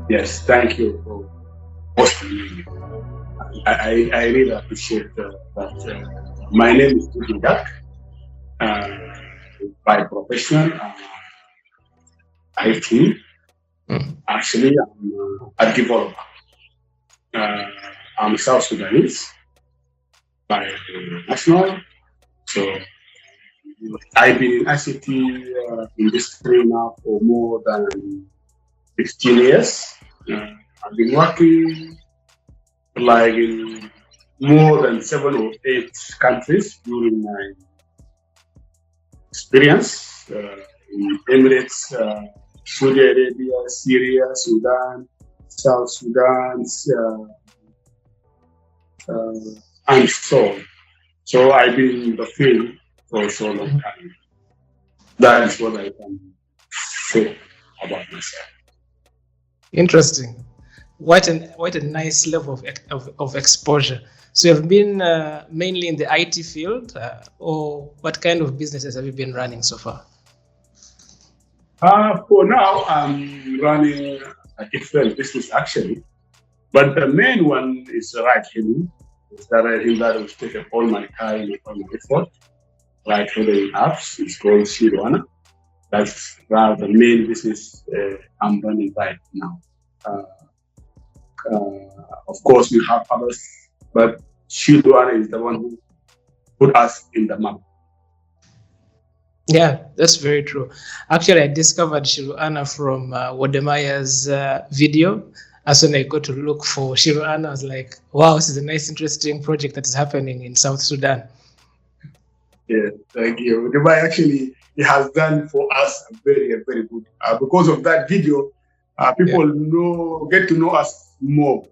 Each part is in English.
Yes, thank you for hosting me. I really appreciate that. My name is Dut Majak. Uh, by profession, IT. Mm. Actually, I'm a developer. Uh, I'm South Sudanese by national. So I've been in ICT industry now for more than 15 years. Uh, I've been working like in more than 7 or 8 countries during my experience in Emirates, Saudi Arabia, Syria, Sudan, South Sudan, and so on. So I've been in the field for so long time. That is what I can say about myself. Interesting. What a nice level of exposure. So you've been mainly in the IT field, or what kind of businesses have you been running so far? For now, I'm running a different business actually, but the main one is right hailing. It's the right hailing that will take up all my time and all my effort. Right hailing apps. It's called Shilu Ana. That's the main business I'm running right now. Of course, we have others, but Shilu Ana is the one who put us in the map. Yeah, that's very true. Actually, I discovered Shilu Ana from Wodemaya's video. As when I got to look for Shilu Ana, I was like, wow, this is a nice, interesting project that is happening in South Sudan. Yeah, thank you. Dubai actually he has done for us very good. Because of that video, people get to know us more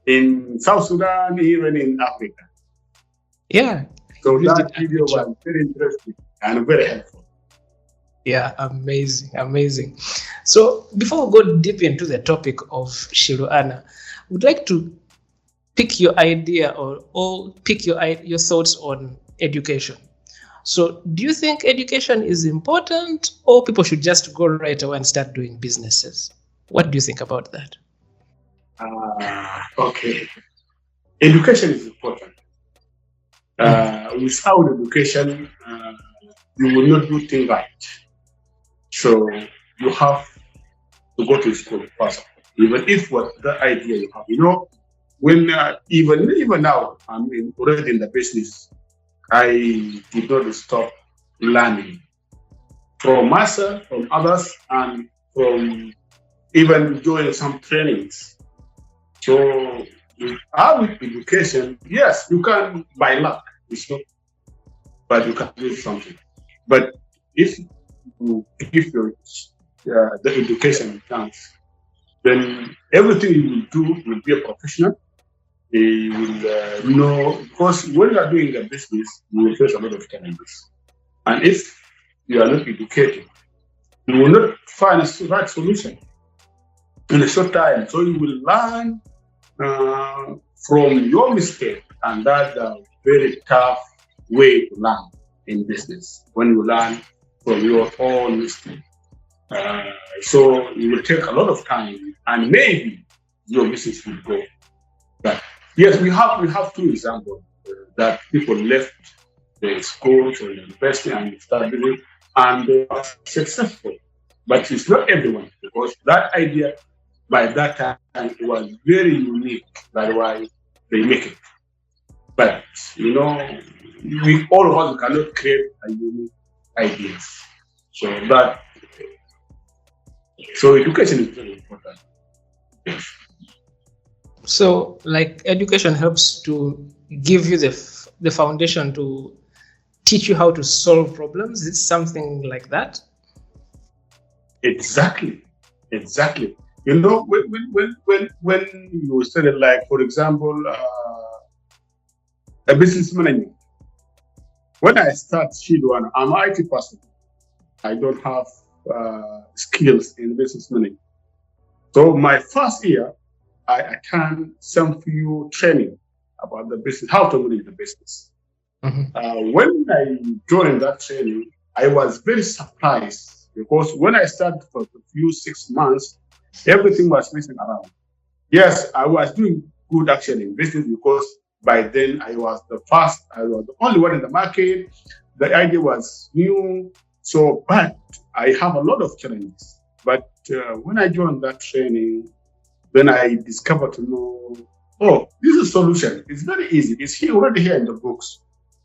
in South Sudan, even in Africa. Yeah. So that video was very interesting and very helpful. Yeah, amazing. So before we go deep into the topic of Shilu Ana, I would like to pick your idea or pick your thoughts on education. So do you think education is important, or people should just go right away and start doing businesses? What do you think about that? Okay. Education is important. Without education, you will not do things right. So you have to go to school first, even if what the idea you have. You know, when even now, I'm already in the business. I did not stop learning from myself, from others, and from even doing some trainings. So, with education, yes, you can by luck, but you can do something. But if you give your the education chance, then everything you will do will be a professional. You will know, because when you are doing a business, you will face a lot of challenges. And if you are not educated, you will not find a right solution in a short time. So you will learn from your mistake, and that's a very tough way to learn in business, when you learn from your own mistake. So it will take a lot of time, and maybe your business will go. But yes, we have two examples that people left the schools or the university and started doing, and they are successful. But it's not everyone, because that idea by that time was very unique. That's why they make it. But we all of us cannot create a unique ideas. So education is very important. Yes. So, like, education helps to give you the foundation to teach you how to solve problems. It's something like that. Exactly. You know, when you study, like, for example, a business management. When I start Shilu Ana, I'm an IT person. I don't have skills in business management. So my first year, I attend some few training about the business, how to manage the business. Mm-hmm. When I joined that training, I was very surprised, because when I started for a few 6 months, Everything was messing around. Yes, I was doing good actually in business because by then I was the first, I was the only one in the market. The idea was new. So, but I have a lot of challenges. But when I joined that training, then I discovered to know, oh, this is a solution. It's very easy. It's here already here in the books.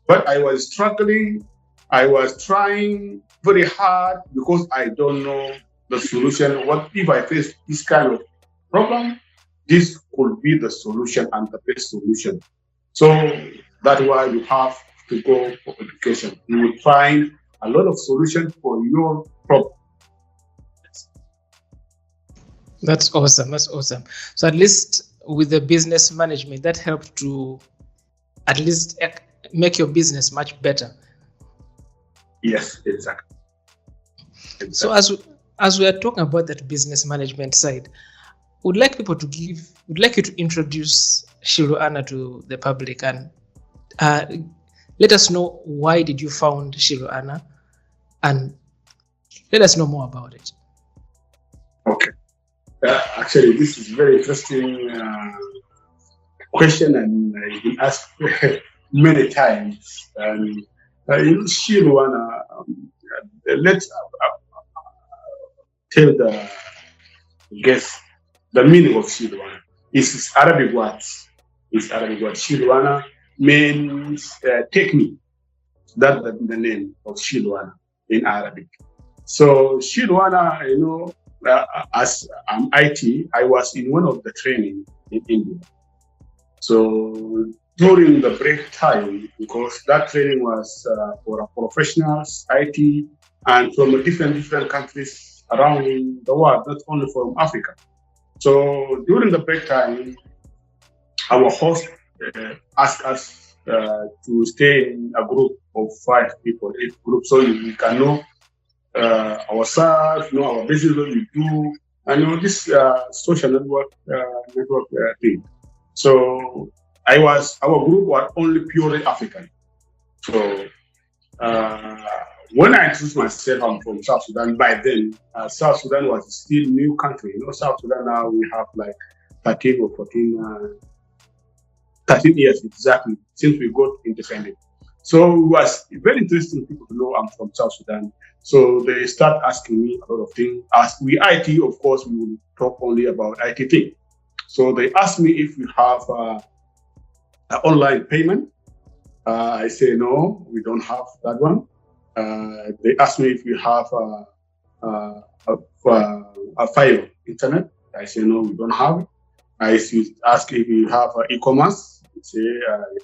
But I was struggling. I was trying very hard because I don't know the solution. What if I face this kind of problem? This could be the solution and the best solution. So that's why you have to go for education. You will find a lot of solutions for your problem. That's awesome. That's awesome. So at least with the business management, that helped to at least make your business much better. Yes, exactly. So as we are talking about that business management side, would like you to introduce Shilu Ana to the public and let us know why did you found Shilu Ana and let us know more about it. Okay. Actually, this is very interesting question, and I've been asked many times. Shilu Ana, let's tell the guests the meaning of Shilu Ana. It's Arabic words. It's Arabic word. Shilu Ana means take me. That's the name of Shilu Ana in Arabic. So Shilu Ana, as I'm IT, I was in one of the training in India. So during the break time, because that training was for professionals, IT, and from different countries around the world, not only from Africa. So during the break time, our host asked us to stay in a group of 5 people, 8 groups, so we can know ourselves, know our business, what we do, and this social network thing. So our group was only purely African. So when I introduced myself, I'm from South Sudan. By then, South Sudan was still new country. South Sudan now we have like 13 or 14, 13 years exactly since we got independent. So it was very interesting people to know I'm from South Sudan. So they start asking me a lot of things. As we IT, of course, we will talk only about IT thing. So they asked me if we have an online payment. I say no, we don't have that one. They asked me if we have a fiber internet. I say no, we don't have it. I ask if we have e-commerce. I say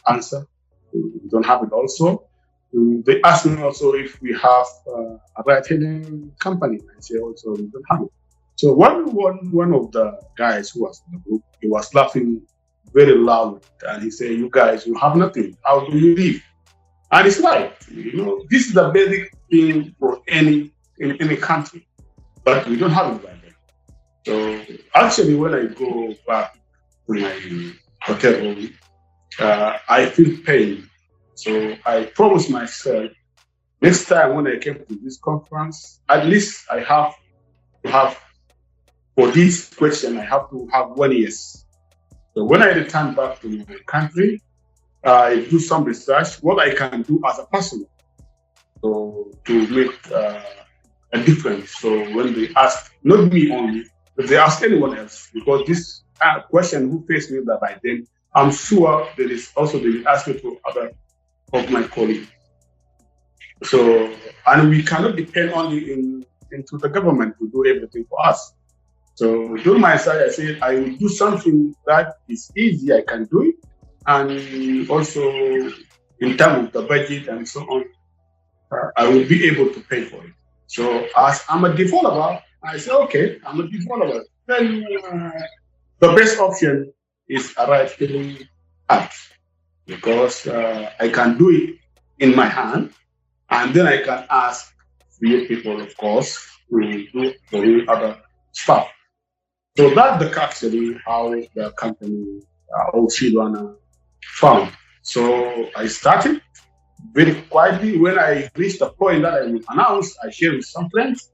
answer, we don't have it also. They asked me also if we have a ride-hailing company. I say also we don't have it. So one of the guys who was in the group, he was laughing very loud, and he said, "You guys, you have nothing. How do you live?" And it's right. This is the basic thing for any country, but we don't have it right now. So actually, when I go back to my hotel room, I feel pain. So I promised myself next time when I came to this conference, at least I have to have for this question, I have to have 1 year. So when I return back to my country, I do some research, what I can do as a person to make a difference. So when they ask, not me only, but they ask anyone else, because this question who faced me that by then, I'm sure there is also they will ask it to other of my colleagues. So, and we cannot depend only into the government to do everything for us. So during my side, I said I will do something that is easy, I can do it, and also in terms of the budget and so on, I will be able to pay for it. So as I'm a developer, I say, okay, I'm a developer. Then the best option is a ride-hailing app, because I can do it in my hand, and then I can ask few people, of course, to do for me other stuff. So that's actually how the company Shilu Ana found. So I started very quietly. When I reached the point that I will announce, I share with some friends.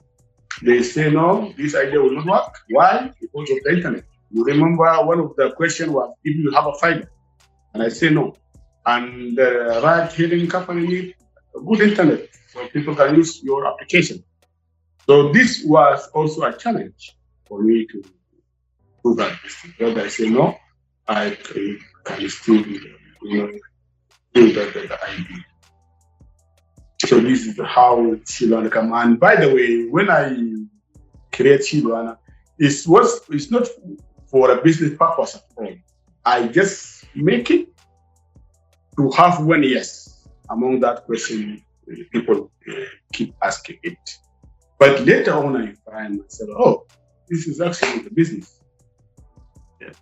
They say, no, this idea will not work. Why? Because of the internet. You remember one of the questions was if you have a fiber. And I say no. And the ride-hailing company need a good internet so people can use your application. So this was also a challenge for me to do that. But I say no, I can still do the idea. So this is how Shilu Ana come. And by the way, when I create Shilu Ana, it's not for a business purpose at all. I just make it to have one yes among that question people keep asking it. But later on, I find myself, oh, this is actually the business. Yeah.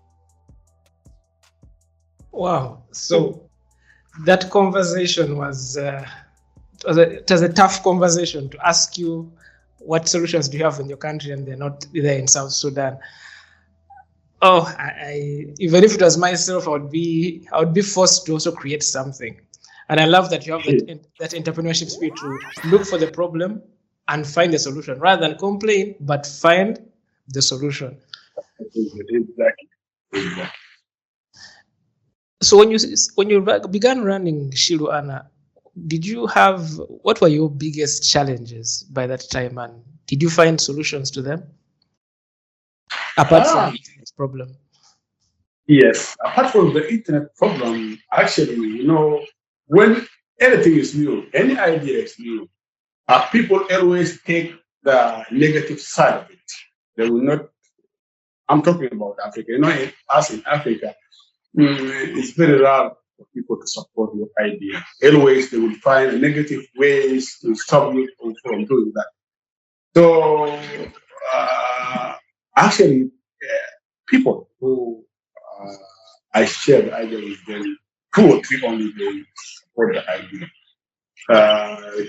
Wow. So that conversation was it was a tough conversation to ask you what solutions do you have in your country and they're not there in South Sudan. Oh, I even if it was myself, I would be forced to also create something. And I love that you have that entrepreneurship spirit to look for the problem and find the solution rather than complain, but find the solution. Exactly. So when you began running Shilu Ana, what were your biggest challenges by that time, and did you find solutions to them apart from the internet problem? Yes, apart from the internet problem, actually, when anything is new, any idea is new, people always take the negative side of it. They will not. I'm talking about Africa. Us in Africa, it's very rare for people to support your idea. Always they will find negative ways to stop you from doing that. So actually, people who I share the idea with them, 2 or 3 only they support the idea.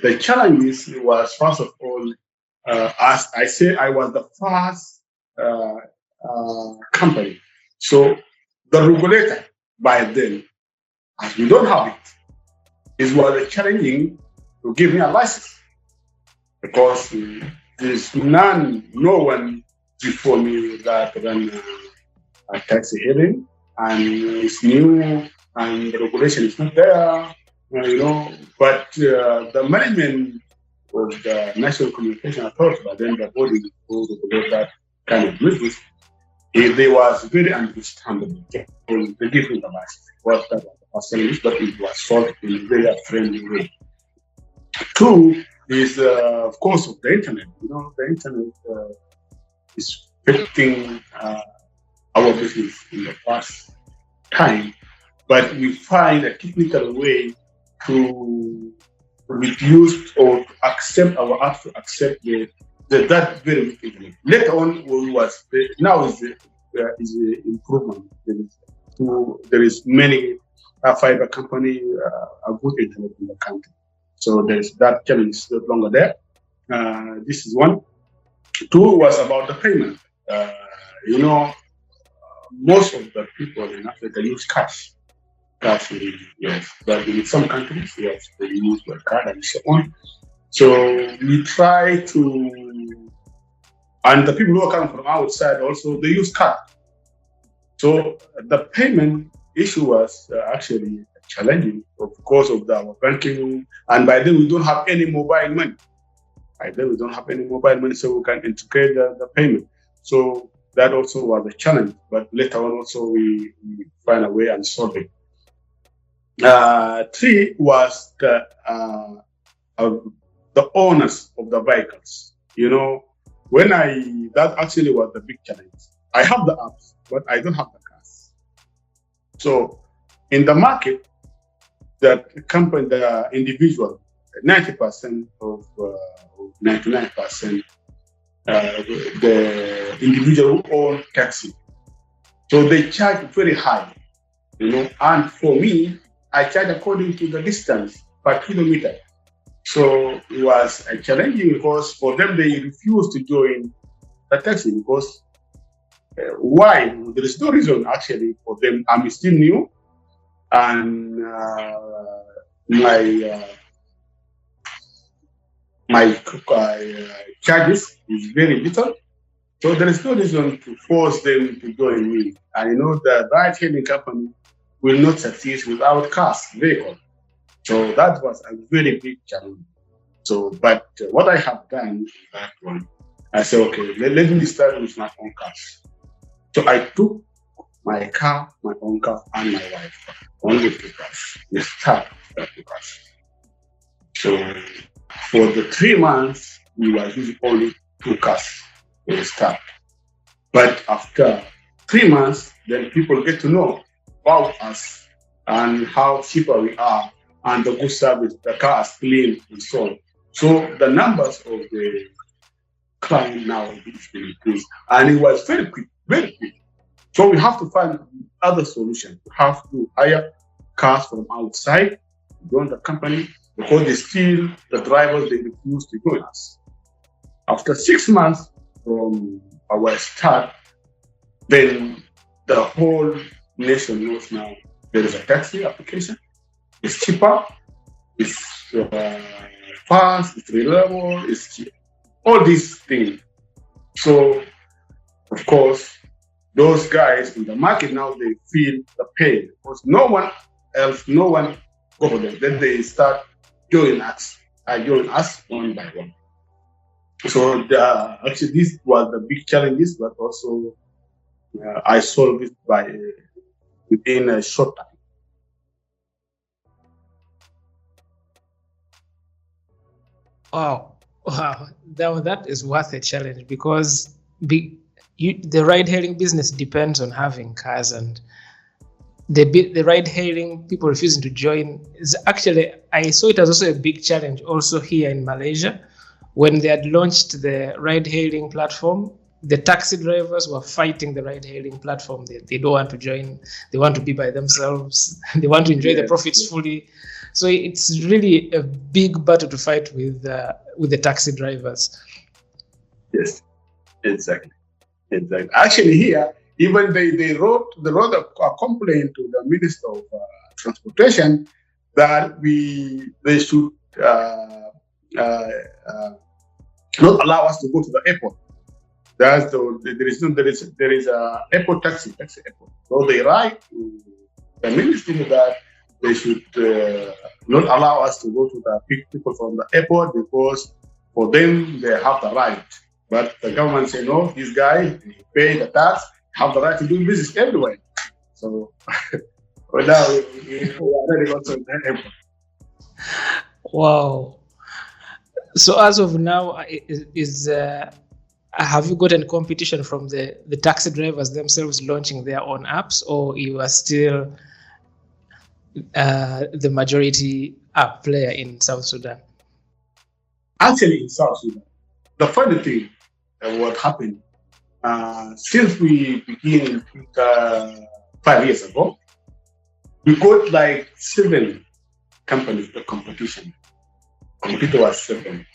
The challenge was, first of all, as I say, I was the first company. So the regulator by then, as we don't have it, it was challenging to give me a license because there's no one before me that ran a taxi haven, and it's new, and the regulation is not there, But the management of the National Communication Authority, but then the body who regulate that kind of business, they was very understandable. They give me the license. Was that was but it was solved in a very friendly way. 2 is, of course, of the internet. The internet is affecting our business in the past time, but we find a technical way to reduce or to accept our app, to accept that very weak internet. Later on, now is the improvement. There is many fiber company, a good internet in the country. So there's that challenge no longer there. This is 1. 2 was about the payment. Most of the people in Africa use cash. Yes, but in some countries, yes, they use the card and so on. So we try to, and the people who are coming from outside also, they use card. So the payment issue was actually challenging because of our banking, and by then we don't have any mobile money. So we can integrate the payment. So that also was a challenge, but later on also we find a way and solve it. 3 was the owners of the vehicles. That actually was the big challenge. I have the apps, but I don't have the cars. So in the market, the company, the individual, 90% of 99%, the individual who own taxi. So they charge very high, and for me, I charge according to the distance per kilometer. So it was challenging because for them, they refused to join the taxi because why? There is no reason actually for them. I'm still new, and my my charges is very little. So there is no reason to force them to join me. I know the ride-hailing company will not succeed without cars, vehicle. So that was a very big challenge. So, but what I have done is that one. I said, okay, let me start with my own cars. So I took my car, my own car, and my wife. Only 2 cars. We start with 2 cars. So for the 3 months, we were using only 2 cars. We start. But after 3 months, then people get to know about us and how cheaper we are and the good service, the car is clean and so on. So the numbers of the client now is increased. And it was very quick, very quick. So we have to find other solutions. We have to hire cars from outside, join the company, because the drivers, they refuse to join us. After 6 months from our start, then the whole nation knows now there is a taxi application. It's cheaper, it's fast, it's reliable, it's cheap. All these things. So, of course, those guys in the market now, they feel the pain because no one go for them. Then they start joining us one by one. So actually, this was the big challenges, but also I solved it within a short time. Wow, that is worth a challenge because the ride-hailing business depends on having cars, and the ride-hailing people refusing to join is actually, I saw it as also a big challenge also here in Malaysia. When they had launched the ride-hailing platform, the taxi drivers were fighting the ride-hailing platform. They don't want to join. They want to be by themselves. They want to enjoy the profits fully. So it's really a big battle to fight with the taxi drivers. Yes, exactly. Actually, here, even they wrote a complaint to the Minister of Transportation that they should not allow us to go to the airport. There is a airport taxi airport. So they write to the ministry that they should not allow us to go to the people from the airport because for them they have the right. But the government say no, these guys pay the tax, have the right to do business everywhere. So now we are ready to go to the airport. Wow. So as of now, have you gotten competition from the taxi drivers themselves launching their own apps, or you are still the majority app player in South Sudan? Actually, in South Sudan, the funny thing, what happened, since we began 5 years ago, we got like 7 companies, the competition. Competitor was 7.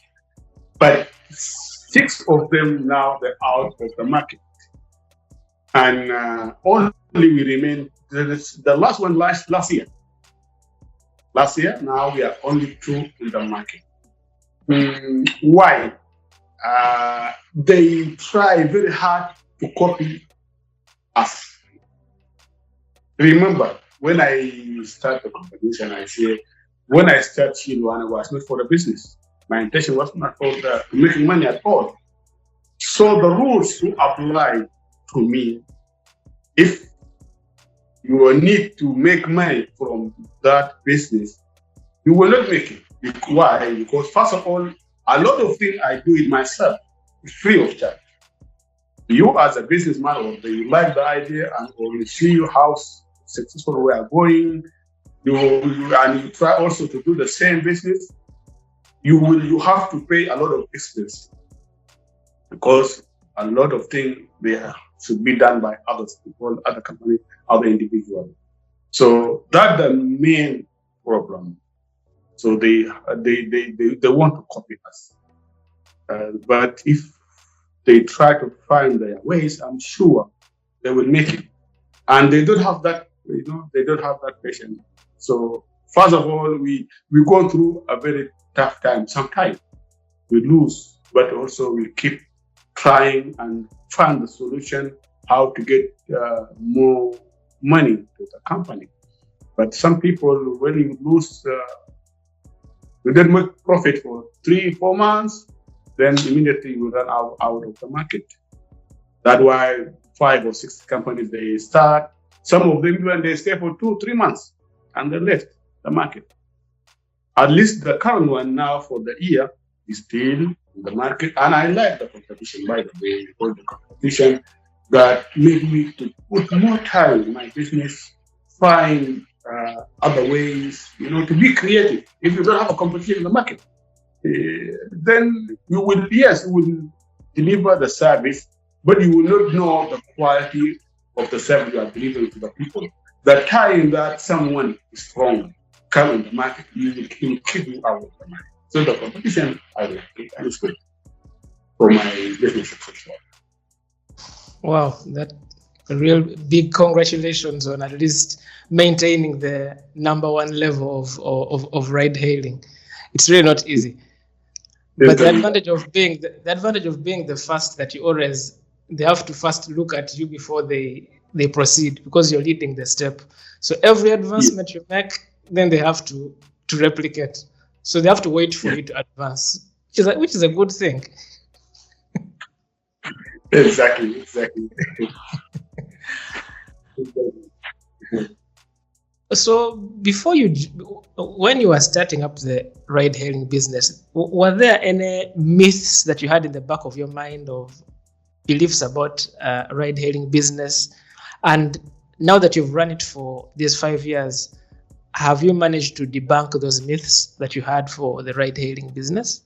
But 6 of them now, they're out of the market. And only we remain, the last one last year. Last year, now we are only 2 in the market. Why? They try very hard to copy us. Remember, when I start the competition, I say, when I start Shilu Ana, was not for the business. My intention was not for making money at all. So the rules to apply to me, if you will need to make money from that business, you will not make it. Why? Because first of all, a lot of things I do it myself, free of charge. You as a businessman, or you like the idea and or you see how successful we are going, and you try also to do the same business, you have to pay a lot of expense because a lot of things they should be done by other people, other companies, other individuals. So that's the main problem. So they want to copy us, but if they try to find their ways, I'm sure they will make it. And they don't have that, they don't have that patience. So first of all, we go through a very tough time sometimes. we lose, but also we keep trying and find the solution how to get more money to the company. But some people, when you lose, you don't make profit for 3-4 months, then immediately you run out of the market. That's why 5 or 6 companies they start. Some of them when they stay for 2-3 months and they left the market. At least the current one now for the year is still in the market, and I like the competition. By the way, because the competition that made me to put more time in my business, find other ways, to be creative. If you don't have a competition in the market, then you will deliver the service, but you will not know the quality of the service you are delivering to the people. The time that someone is strong come in the market, he will keep you out of the market. So the competition, I like it, and it's good for my business success. Wow, that a real big congratulations on at least maintaining the number 1 level of ride hailing. It's really not easy. But the advantage of being the first, that you always, they have to first look at you before they proceed, because you're leading the step. So every advancement you make, then they have to replicate. So they have to wait for you to advance, which is a good thing. Exactly. So when you were starting up the ride-hailing business, were there any myths that you had in the back of your mind, of beliefs about ride-hailing business? And now that you've run it for these 5 years, have you managed to debunk those myths that you had for the ride-hailing business?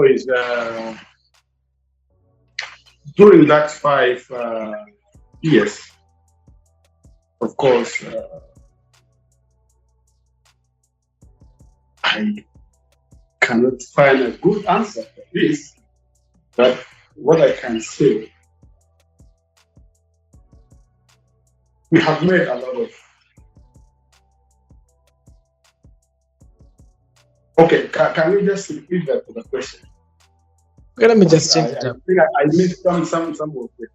Is during that 5 years, of course, I cannot find a good answer for this, but what I can say, we have made a lot of. Okay, can you just repeat that to the question? Okay, let me just change it up. I think I missed some of it.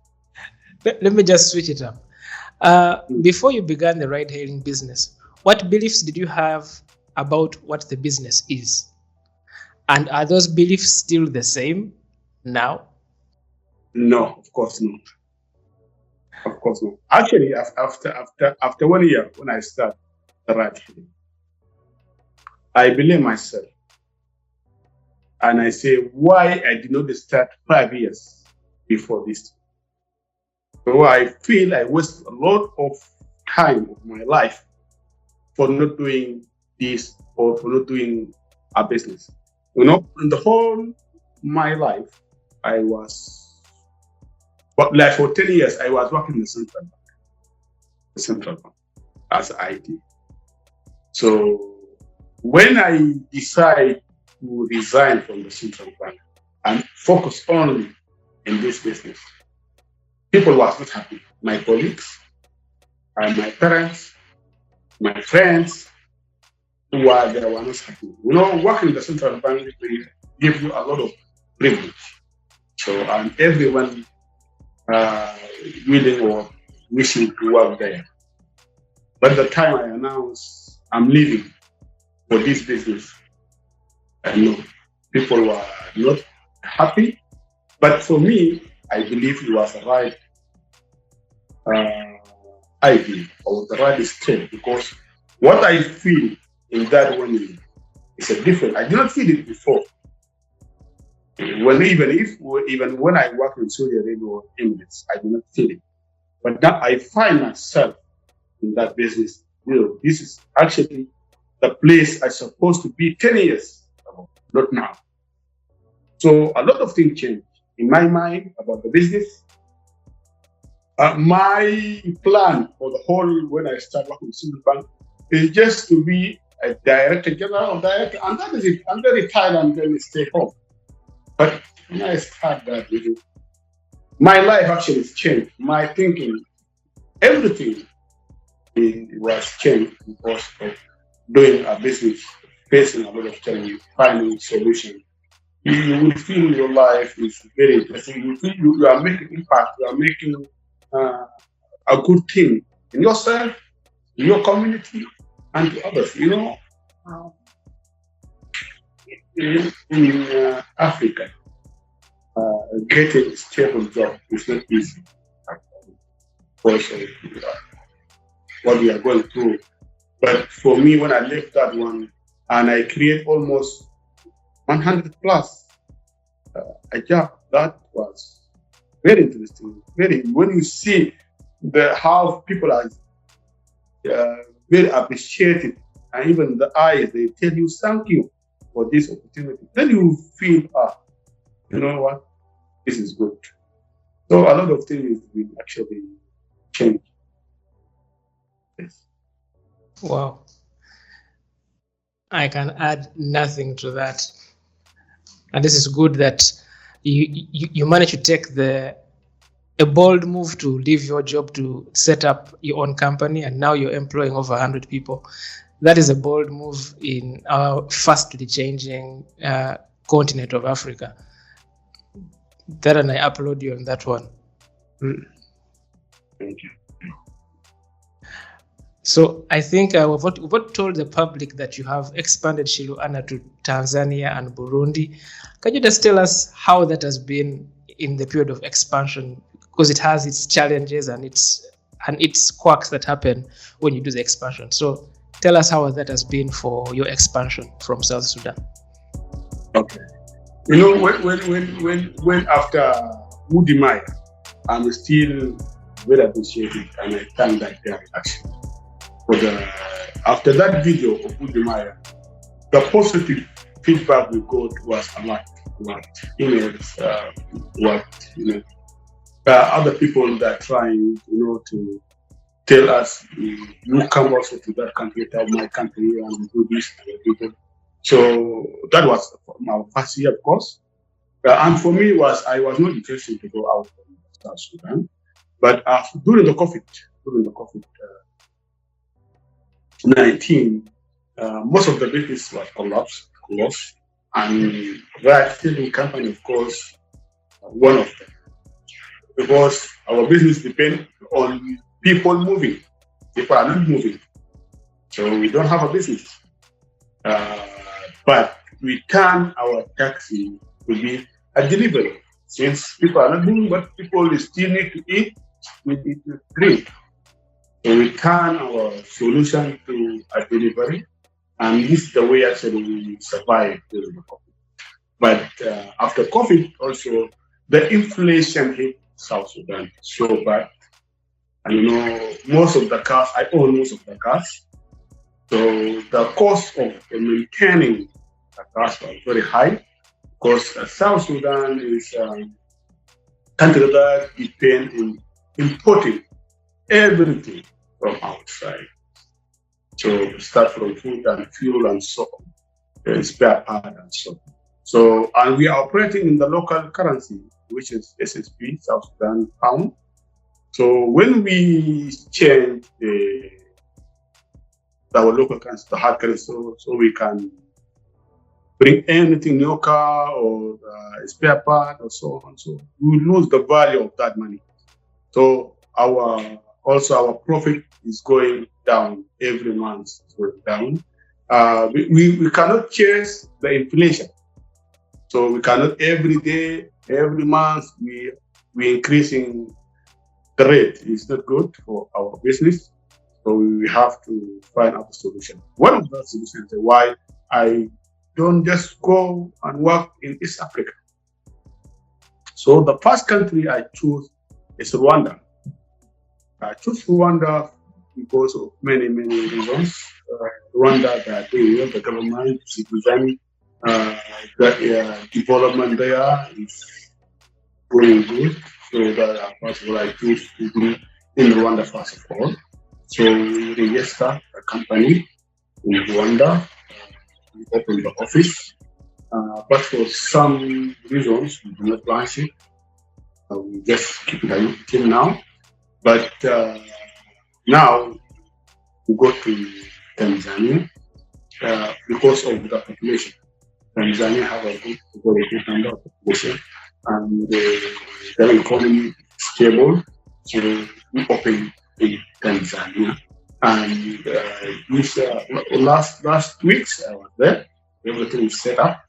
Let me just switch it up. Before you began the ride-hailing business, what beliefs did you have about what the business is? And are those beliefs still the same now? No, of course not. Of course not. Actually, after 1 year, when I started the ride-hailing, I blame myself. And I say, why I did not start 5 years before this? So I feel I wasted a lot of time of my life for not doing this or for not doing a business. In the whole my life, I was, but like for 10 years, I was working in the central bank as IT. So when I decided to resign from the central bank and focus only in this business, people were not happy. My colleagues, and my parents, my friends, they were not happy. Working in the central bank will give you a lot of privilege. So everyone willing or wishing to work there. But the time I announced I'm leaving for this business, I know people were not happy. But for me, I believe it was the right idea or the right step, because what I feel in that 1 year is a different. I did not feel it before. Even when I work in Saudi Arabia or Emirates, I do not feel it. But now I find myself in that business. This is actually the place I'm supposed to be 10 years ago, not now. So a lot of things change in my mind about the business. My plan for the whole, when I start working in Central Bank, is just to be a director, general director, and that is it. And then retire and then stay home. But when I start that, my life actually has changed. My thinking, everything was changed because of doing a business, facing a lot of challenges, finding solutions, you will feel your life is very interesting. You feel you are making impact, you are making uh, a good thing in yourself, in your community, and to others. Uh, in Africa, getting a stable job is not easy because of what we are going through. But for me, when I left that one and I create almost 100 plus a job, that was very interesting. Very when you see how people are very appreciative, and even the eyes they tell you thank you for this opportunity. Then you feel you know what, this is good. So a lot of things will actually change. Yes. Wow. I can add nothing to that. And this is good that you managed to take a bold move to leave your job to set up your own company, and now you're employing over 100 people. That is a bold move in our fastly changing continent of Africa. That, and I applaud you on that one. Thank you. So I think we've told the public that you have expanded Shilu Ana to Tanzania and Burundi. Can you just tell us how that has been in the period of expansion? Because it has its challenges and its quirks that happen when you do the expansion. So tell us how that has been for your expansion from South Sudan. Okay. When after Dut Majak, I'm still very appreciative and I thank that guy actually. After that video of Dut Majak, the positive feedback we got was a lot. Emails, other people that are trying, to tell us, you come also to that country, tell my country, and do this and do that. So that was my first year, of course. And for me, I was not interested to go out from South Sudan. But during the COVID-19, most of the business was closed, and ride-hailing company, of course, one of them, because our business depends on people moving. People are not moving, so we don't have a business. But we turn our taxi to be a delivery, since people are not moving, but people still need to eat, we need to drink. So we turn our solution to a delivery, and this is the way actually we survive during the COVID. But after COVID, also the inflation hit South Sudan so bad, and most of the cars, I own most of the cars, so the cost of maintaining the cars was very high, because South Sudan is a country that depends on importing everything from outside. So start from food and fuel and so on, spare part and so on. So, and we are operating in the local currency, which is SSP, South Sudan pound. So when we change our local currency to hard currency, so we can bring anything, new car or spare part or so on. So we lose the value of that money. So our profit is going down every month. It's going down. We cannot chase the inflation. So we cannot every day, every month we increasing the rate. It's not good for our business. So we have to find out a solution. One of the solutions is why I don't just go and work in East Africa. So the first country I chose is Rwanda. I chose Rwanda because of many reasons. Rwanda, the government, citizen, the development there is going good. So that's what I choose to do in Rwanda first of all. So we register a company in Rwanda, we open the office, but for some reasons we do not launch it. We just keep it until now. But now we go to Tanzania. because of the population. Tanzania have a very good number of population, and their economy is stable. So we open in Tanzania, and this last weeks I was there. Everything is set up.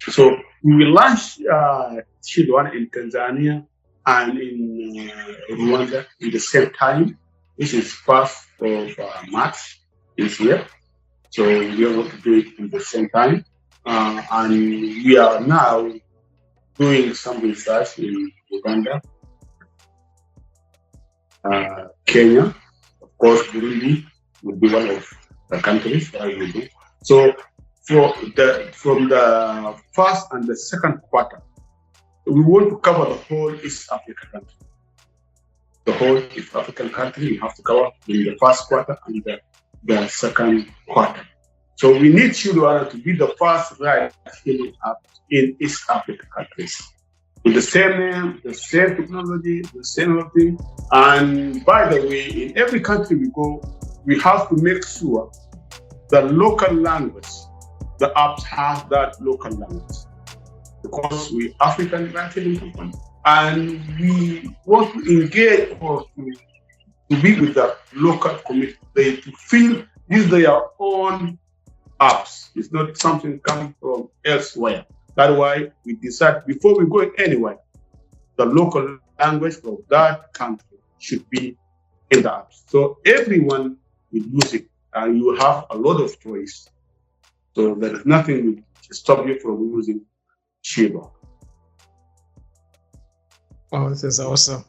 So we launched Shilu Ana in Tanzania and in Rwanda at the same time. This is 1st of March this year. So we are going to do it at the same time. And we are now doing some research in Uganda, Kenya, of course, Burundi will be one of the countries that we will do. So from the first and the second quarter, we want to cover the whole East Africa country. The whole East African country we have to cover in the first quarter and the second quarter. So we need Shilu Ana to be the first ride scaling up in East Africa countries. With the same name, the same technology, the same everything. And by the way, in every country we go, we have to make sure the local language, the apps have that local language. Because we African marketing company and we want to engage or to be with the local community, to feel this is their own apps. It's not something coming from elsewhere. That's why we decide before we go anywhere, the local language of that country should be in the apps. So everyone will use it and you have a lot of choice. So there is nothing will stop you from using Shilu. Oh, this is awesome.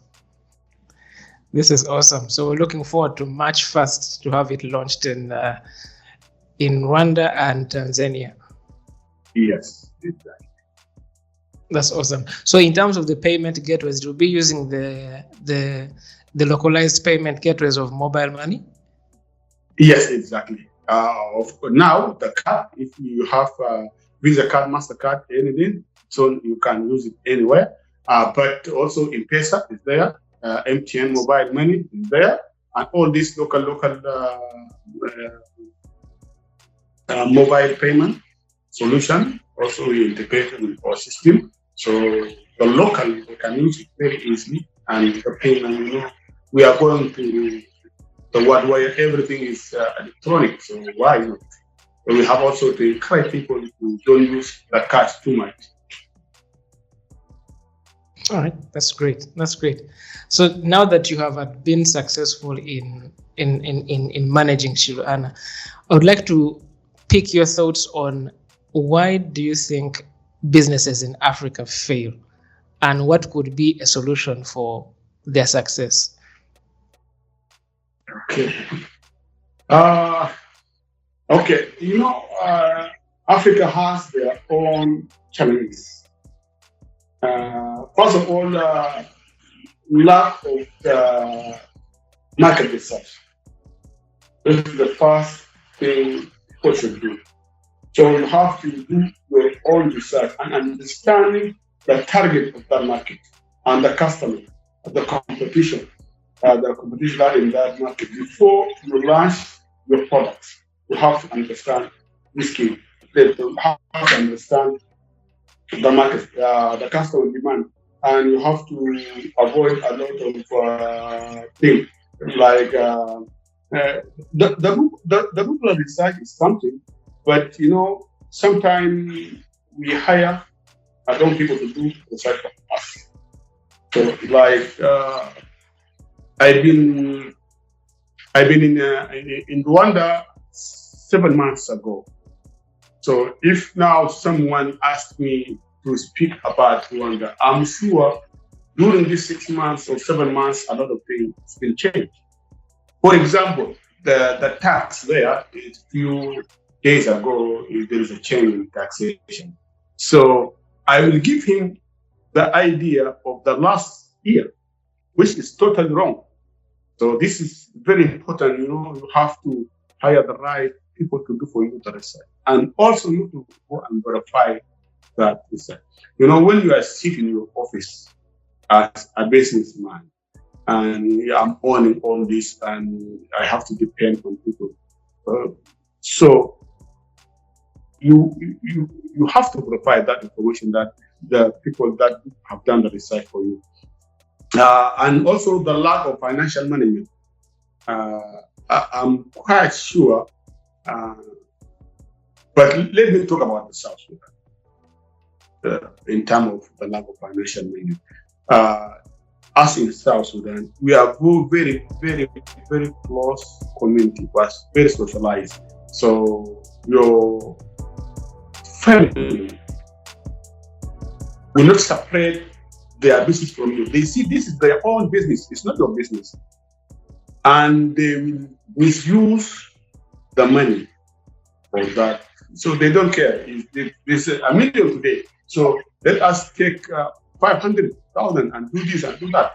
This is awesome. So we're looking forward to March 1st to have it launched in Rwanda and Tanzania. Yes, exactly. That's awesome. So in terms of the payment gateways, you'll be using the localized payment gateways of mobile money? Yes, exactly. Now the card, if you have Visa card, MasterCard, anything, so you can use it anywhere. But also M-Pesa is there, MTN mobile money is there, and all these local mobile payment solution also we integrate with our system. So the local they can use it very easily, and the payment, we are going to the world where everything is electronic. So why not? So we have also to encourage people who don't use the cash too much. All right, that's great. That's great. So now that you have been successful in managing Shilu Ana, I would like to pick your thoughts on why do you think businesses in Africa fail, and what could be a solution for their success? Okay. Okay. Africa has their own challenges. First of all, lack of market research. This is the first thing people should do. So you have to do your own research and understanding the target of that market and the customer, the competition that in that market. Before you launch your products, you have to understand this key. You have to understand the market, the customer demand, and you have to avoid a lot of things like the Google research is something, but sometimes we hire our own people to do research for us. So like I've been in Rwanda 7 months ago. So if now someone asked me to speak about Rwanda, I'm sure during these 6 months or 7 months, a lot of things will change. For example, the tax there is few days ago, there is a change in taxation. So I will give him the idea of the last year, which is totally wrong. So this is very important. You have to hire the right people to do for you the research, and also you to go and verify that research. When you are sitting in your office as a businessman, and I'm owning all this, and I have to depend on people. So you have to provide that information that the people that have done the research for you. And also the lack of financial management. I'm quite sure, but let me talk about the South Sudan in terms of the lack of financial management. Us in South Sudan, we are very, very, very close community, but very socialized. So your family will not separate their business from you. They see this is their own business. It's not your business. And they will misuse the money for that. So they don't care. It's a million today. So let us take 500,000 and do this and do that.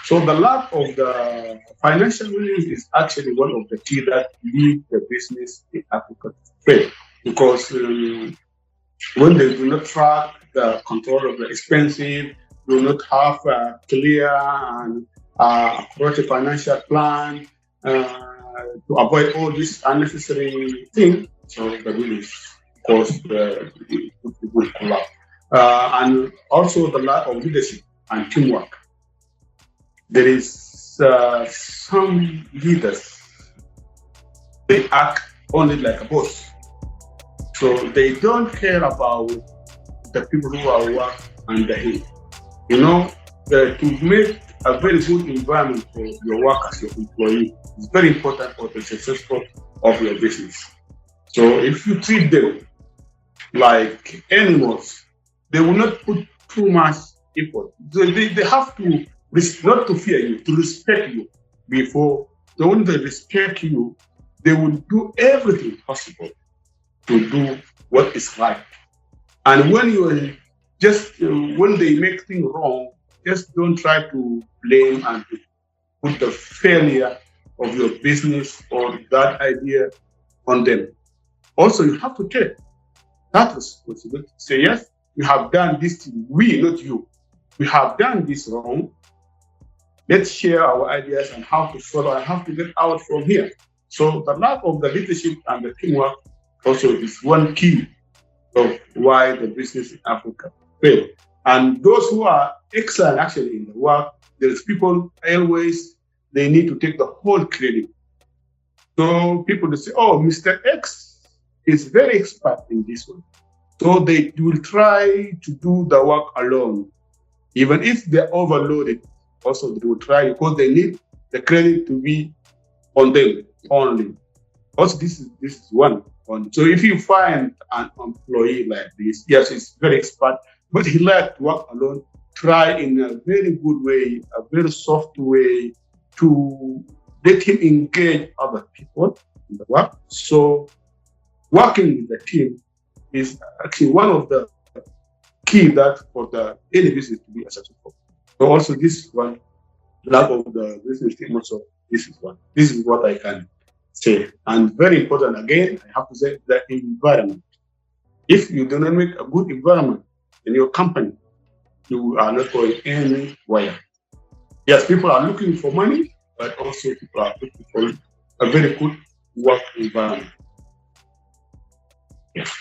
So the lack of the financial management is actually one of the key that lead the business in Africa to fail. Because when they do not track the control of the expenses, do not have a clear and correct financial plan to avoid all these unnecessary things, so the business cause the will collapse. And also the lack of leadership and teamwork. There is some leaders, they act only like a boss. So they don't care about the people who are work under him. You know, to make a very good environment for your workers, your employee, is very important for the successful of your business. So if you treat them like animals, they will not put too much effort. They have to, not to fear you, to respect you before. When they respect you, they will do everything possible to do what is right. And when you are when they make things wrong, just don't try to blame and to put the failure of your business or that idea on them. Also, you have to take that responsibility. Say, yes, we have done this thing. We, not you. We have done this wrong. Let's share our ideas on how to follow and how to get out from here. So the lack of the leadership and the teamwork also is one key of why the business in Africa fail. And those who are excellent actually in the work, there's people always, they need to take the whole credit. So people will say, oh, Mr. X is very expert in this one. So they will try to do the work alone. Even if they're overloaded, also they will try because they need the credit to be on them only. Also, this is one. So if you find an employee like this, yes, he's very expert, but he likes to work alone, try in a very good way, a very soft way to let him engage other people in the work. So working with the team is actually one of the key that for the any business to be successful. So also this one, lack of the business team also, this is one. This is what I can say. And very important, again, I have to say the environment. If you do not make a good environment in your company, you are not going anywhere. Yes, people are looking for money, but also people are looking for a very good work environment. Yes.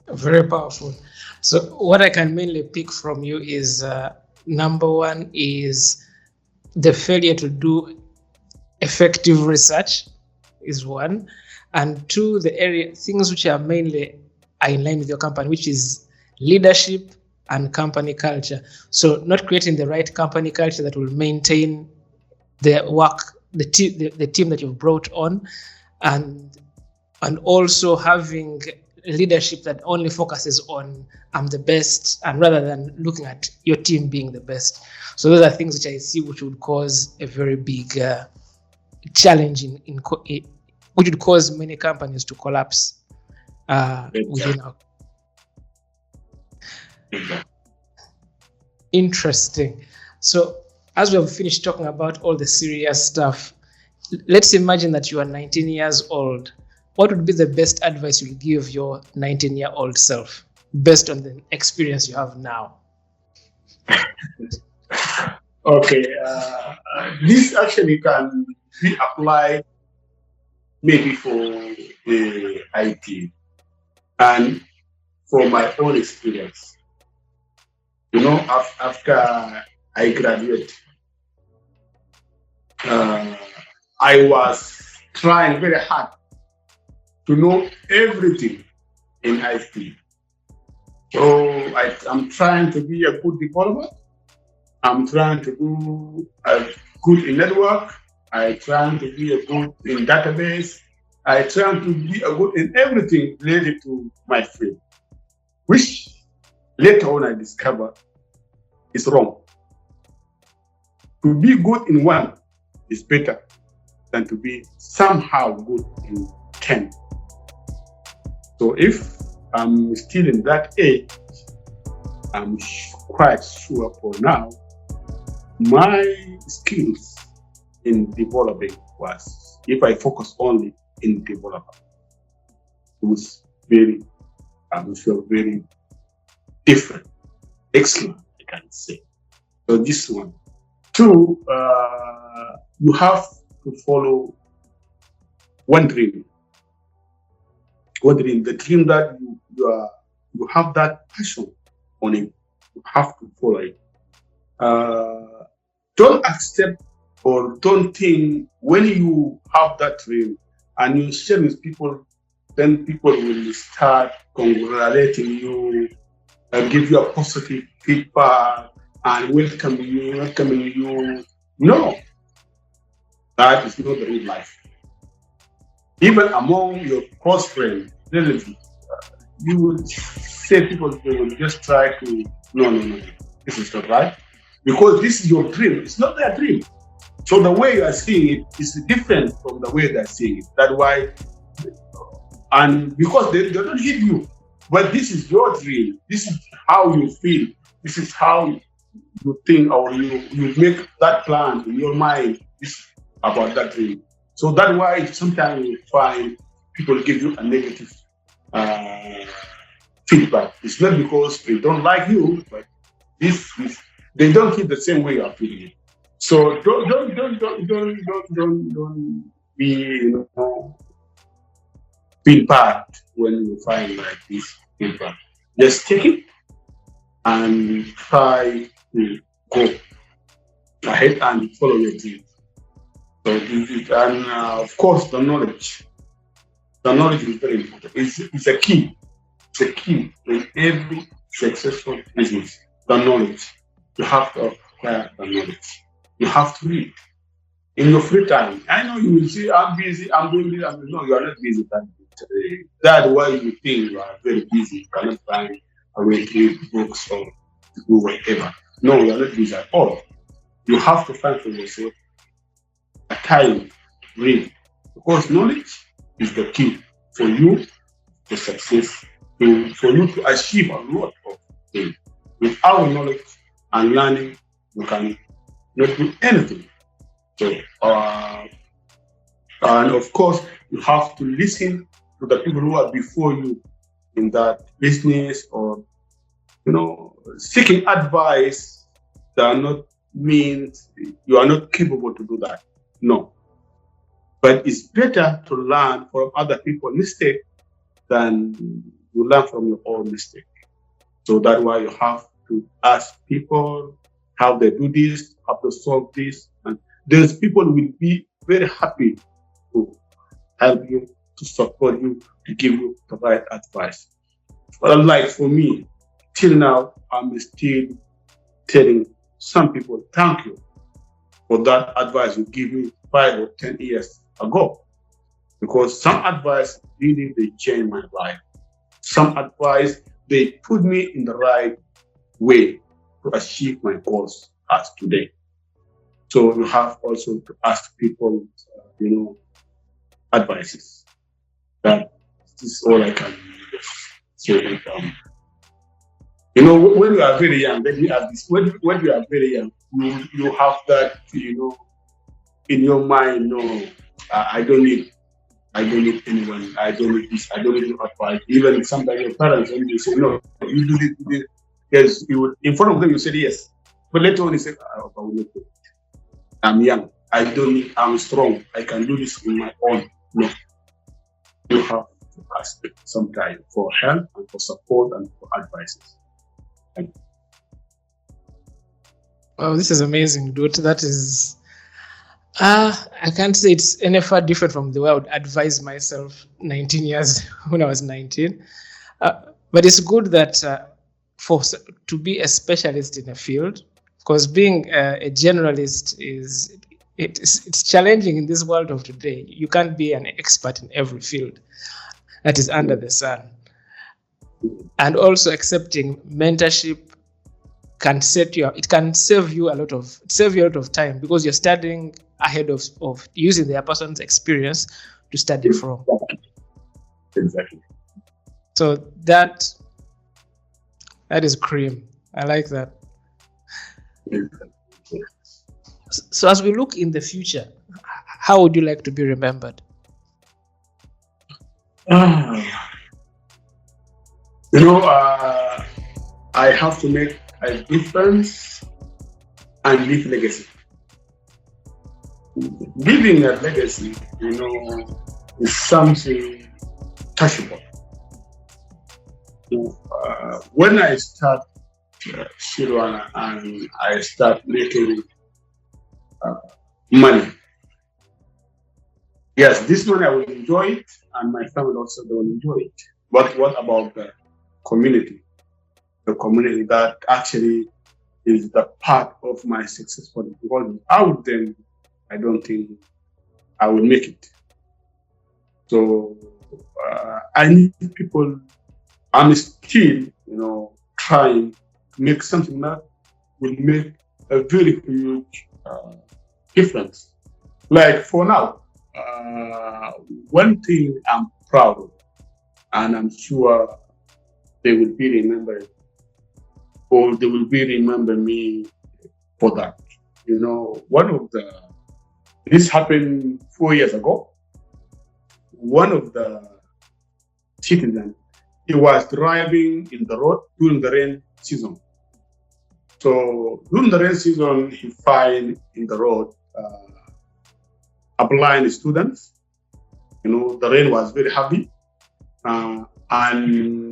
Very powerful. So what I can mainly pick from you is number one is the failure to do effective research is one, and two, the things which are mainly in line with your company, which is leadership and company culture. So not creating the right company culture that will maintain the work, the team that you've brought on, and also having leadership that only focuses on I'm the best, and rather than looking at your team being the best. So those are things which I see which would cause a very big challenge which would cause many companies to collapse within our. Interesting. So as we have finished talking about all the serious stuff, let's imagine that you are 19 years old. What would be the best advice you would give your 19-year-old self based on the experience you have now? Okay. This actually can be applied maybe for the IT and for my own experience. After I graduated, I was trying very hard to know everything in IT. So I'm trying to be a good developer. I'm trying to do good in network. I trying to be a good in database. I trying to be a good in everything related to my field, which later on I discovered is wrong. To be good in one is better than to be somehow good in 10. So if I'm still in that age, I'm quite sure for now, my skills in developing was, if I focus only in development, it was very different, excellent, I can say. So this one. Two, you have to follow one dream. The dream that you have that passion on it, you have to follow it. Don't accept or don't think when you have that dream and you share with people, then people will start congratulating you and give you a positive feedback and welcoming you. No, that is not the real life. Even among your close friends, relatives, you will say people they will just try to no, this is not right. Because this is your dream, it's not their dream. So the way you are seeing it is different from the way they are seeing it. That's why, and because they don't hit you, but this is your dream. This is how you feel. This is how you think, or you make that plan in your mind about that dream. So that's why sometimes you find people give you a negative feedback. It's not because they don't like you, but they don't feel the same way you are feeling it. So don't be feel bad when you find like this feedback. Just take it and try to go ahead and follow your dream. So and of course the knowledge is very important. It's a key. It's a key in every successful business. The knowledge. You have to acquire the knowledge. You have to read. In your free time, I know you will say, I'm busy, I'm doing this. No, you are not busy. That's why you think you are very busy. You cannot find a way to read books or to do whatever. No, you are not busy at all. You have to find for yourself a time to read. Because knowledge is the key for you to success, for you to achieve a lot of things. Without knowledge and learning, you can not do anything. So, and of course, you have to listen to the people who are before you in that business, or seeking advice. That not means you are not capable to do that. No, but it's better to learn from other people's mistake than you learn from your own mistake. So that's why you have to ask people how they do this, how to solve this. And those people will be very happy to help you, to support you, to give you the right advice. But like for me, till now, I'm still telling some people, thank you for that advice you gave me 5 or 10 years ago. Because some advice really, they changed my life. Some advice, they put me in the right way to achieve my goals as today. So you have also to ask people, advices. That is all I can say. When you are very young, let me ask this. When you are very young, you have that, in your mind, no, I don't need anyone. I don't need this. I don't need your advice. Even sometimes your parents, when you say, no, you do this. Yes, you would, in front of them, you said yes. But later on, you say, I will not do it. I'm young. I'm strong. I can do this on my own. No. you have to ask some time for help and for support and for advices. Oh, this is amazing, dude. That is, I can't say it's any far different from the way I would advise myself 19 years when I was 19. But it's good that to be a specialist in a field, because being a generalist it's challenging in this world of today. You can't be an expert in every field that is under the sun. And also accepting mentorship can save you a lot of time, because you're studying ahead of using the person's experience to study from. Exactly. So that is cream. I like that. So as we look in the future, how would you like to be remembered? I have to make a difference and leave legacy. Leaving a legacy, is something touchable. When I start Shilu Ana and I start making money, yes, this money I will enjoy it, and my family also will enjoy it. But what about the community? The community that actually is the part of my success for the world. Without them, I don't think I will make it. So I need people. I'm still, trying to make something that will make a very huge difference. Like for now, one thing I'm proud of, and I'm sure they will be remembered, or they will be remember me for that. This happened 4 years ago. One of the citizens, he was driving in the road during the rain season. So during the rain season, he found in the road a blind student. The rain was very heavy, and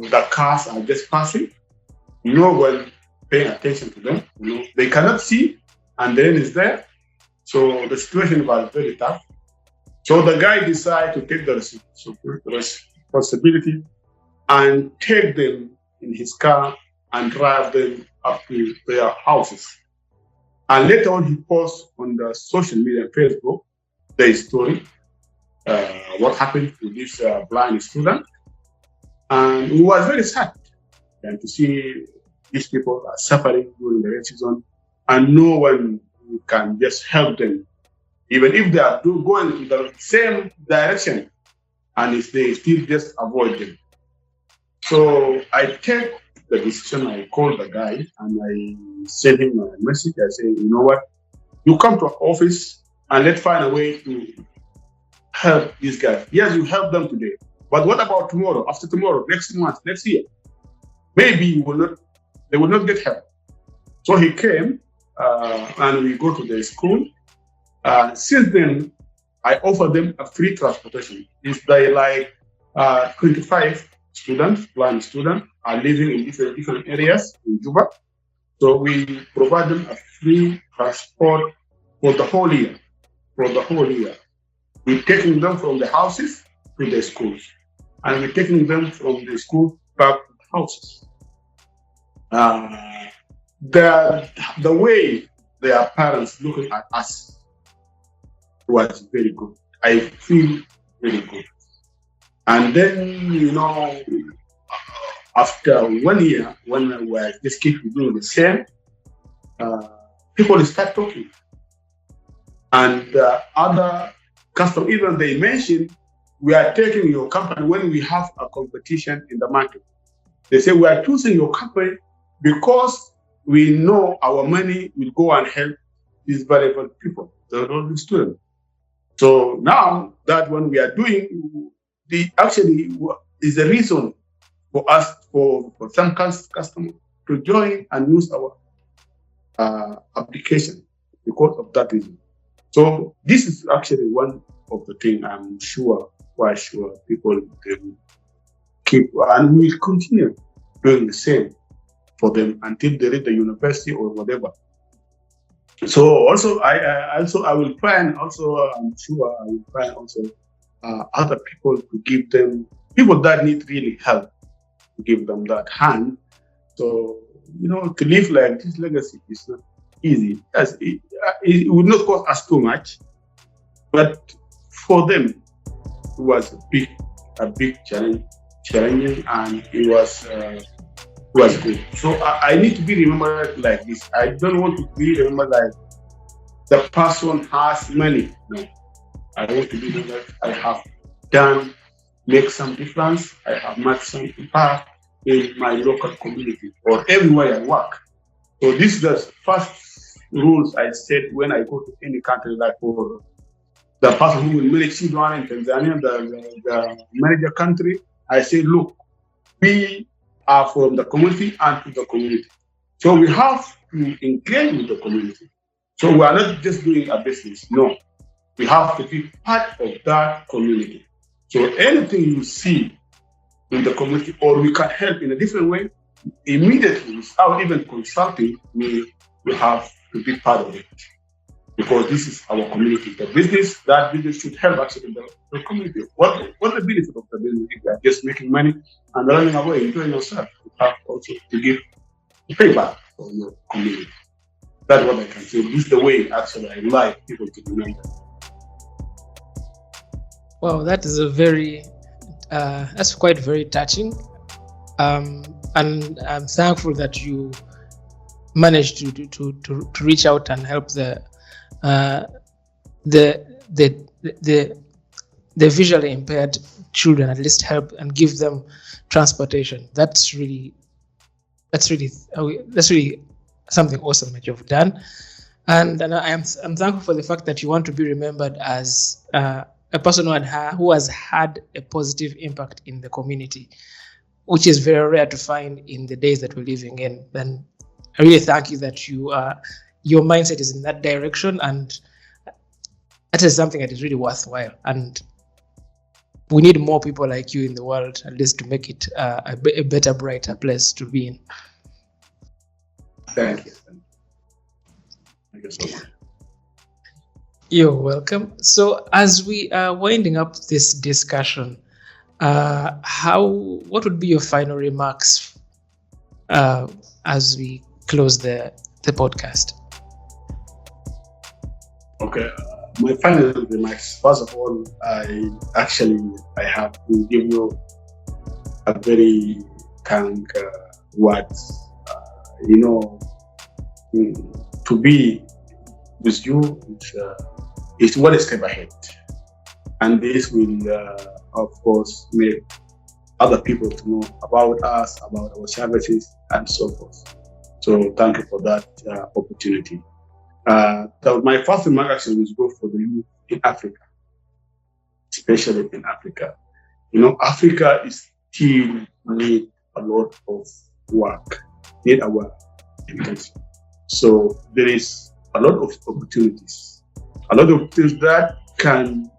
the cars are just passing. No one paying attention to them. They cannot see, and the rain is there. So the situation was very tough. So the guy decided to take the responsibility and take them in his car and drive them up to their houses. And later on, he posts on the social media, Facebook, the story, what happened to this blind student. And it was very sad to see these people are suffering during the rain season, and no one can just help them, even if they are going in the same direction, and if they still just avoid them. So I take the decision. I call the guy and I send him a message. I say, you know what? You come to our office and let's find a way to help these guys. Yes, you help them today, but what about tomorrow, after tomorrow, next month, next year? Maybe they will not get help. So he came and we go to the school. Since then, I offer them a free transportation. If they 25 students, blind students, are living in different areas in Juba. So we provide them a free transport for the whole year. We're taking them from the houses to the schools, and we're taking them from the school back to the houses. The way their parents looking at us was very good. I feel very good. And then, after 1 year, when I was just keep doing the same, people start talking. And other customers, even they mentioned, we are taking your company when we have a competition in the market. They say, we are choosing your company because we know our money will go and help these valuable people, the students. So now that when we are doing, actually is the reason for us, for some customers to join and use our application because of that reason. So this is actually one of the things I'm sure quite sure people they will keep and will continue doing the same for them until they reach the university or whatever. So also I will find also I'm sure I will find also other people to give them people that need really help to give them that hand. So to live like this legacy is not easy. As it would not cost us too much, but for them it was a big challenging, and it was good. So I need to be remembered like this. I don't want to be remembered like the person has money. No, I want to be remembered. I have make some difference. I have made some impact in my local community or everywhere I work. So this is the first rules I set when I go to any country, like for the person who will manage Shilu Ana in Tanzania, the manager country. I say, look, we are from the community and to the community. So we have to engage with the community. So we are not just doing a business. No, we have to be part of that community. So anything you see in the community or we can help in a different way, immediately without even consulting, we have to be part of it. Because this is our community. The business, that business should help actually the community. What the benefit of the business if you are just making money and running away, enjoying yourself? You have also to give payback for your community. That's what I can say. This is the way actually I like people to remember. Wow, that is that's quite very touching. And I'm thankful that you managed to reach out and help the visually impaired children, at least help and give them transportation. That's really something awesome that you've done, and I'm thankful for the fact that you want to be remembered as a person who has had a positive impact in the community, which is very rare to find in the days that we're living in. And I really thank you that your mindset is in that direction, and that is something that is really worthwhile. And we need more people like you in the world, at least to make it a better, brighter place to be in. Thank you. Thank you so much. You're welcome. So as we are winding up this discussion, what would be your final remarks as we close the podcast? Okay. My final remarks. First of all, I have to give you a very kind words. To be with you is one step ahead, and this will, of course, make other people to know about us, about our services, and so forth. So thank you for that opportunity. My first remark actually is good for the youth in Africa, especially in Africa. Africa is still need a lot of work, need our attention. So there is a lot of opportunities, a lot of things that can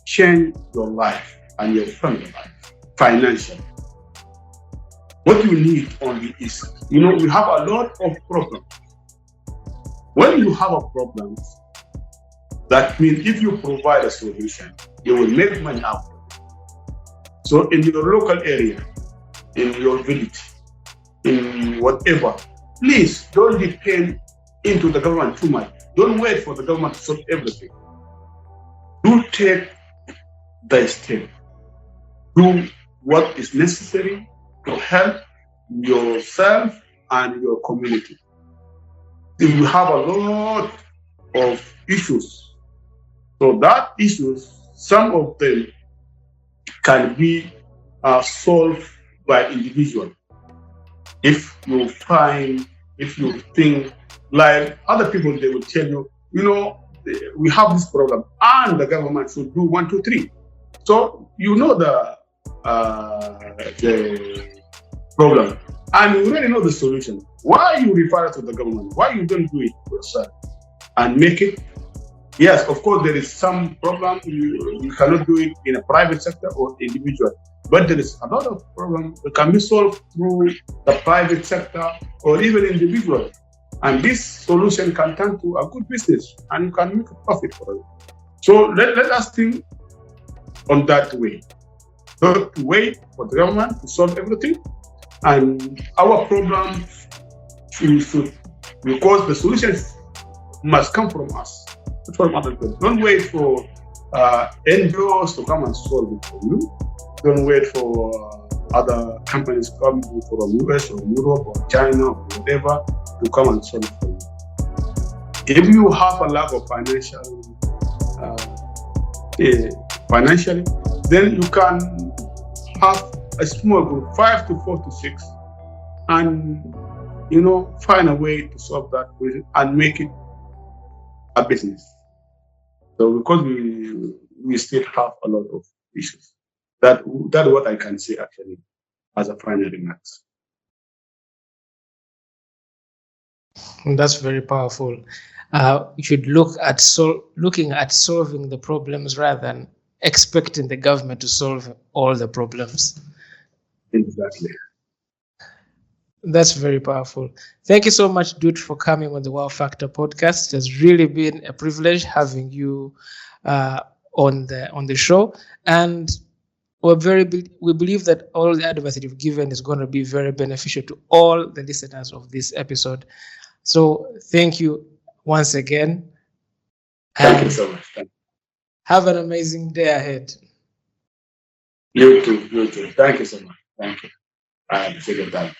change your life and your family life financially. What you need only is, we have a lot of problems. When you have a problem, that means if you provide a solution, you will make money out of it. So in your local area, in your village, in whatever, please don't depend into the government too much. Don't wait for the government to solve everything. Do take the step. Do what is necessary to help yourself and your community. You have a lot of issues. So that issues, some of them can be solved by individual. If you think like other people, they will tell you, we have this problem and the government should do 1, 2, 3. So the problem and you already know the solution. Why you refer to the government? Why you don't do it yourself and make it Yes, of course, there is some problem. You cannot do it in a private sector or individual, but there is a lot of problem that can be solved through the private sector or even individual. And this solution can turn to a good business and you can make a profit for it. So let us think on that way. Not to wait for the government to solve everything. And our problem should, because the solutions must come from us, not from other people. Don't wait for NGOs to come and solve it for you. Don't wait for other companies come from US or Europe or China or whatever to come and solve it for you. If you have a lack of financially, then you can have a small group, 5 to 4 to 6, and find a way to solve that and make it a business. So because we still have a lot of issues. That's what I can say actually as a final remarks. That's very powerful. You should looking at solving the problems rather than expecting the government to solve all the problems. Exactly. That's very powerful. Thank you so much, Dut, for coming on the WowFactor podcast. It has really been a privilege having you on the show, and we believe that all the advice that you've given is going to be very beneficial to all the listeners of this episode. So thank you once again. Thank you so much. Have an amazing day ahead. You too. Thank you so much. Thank you. I appreciate your time.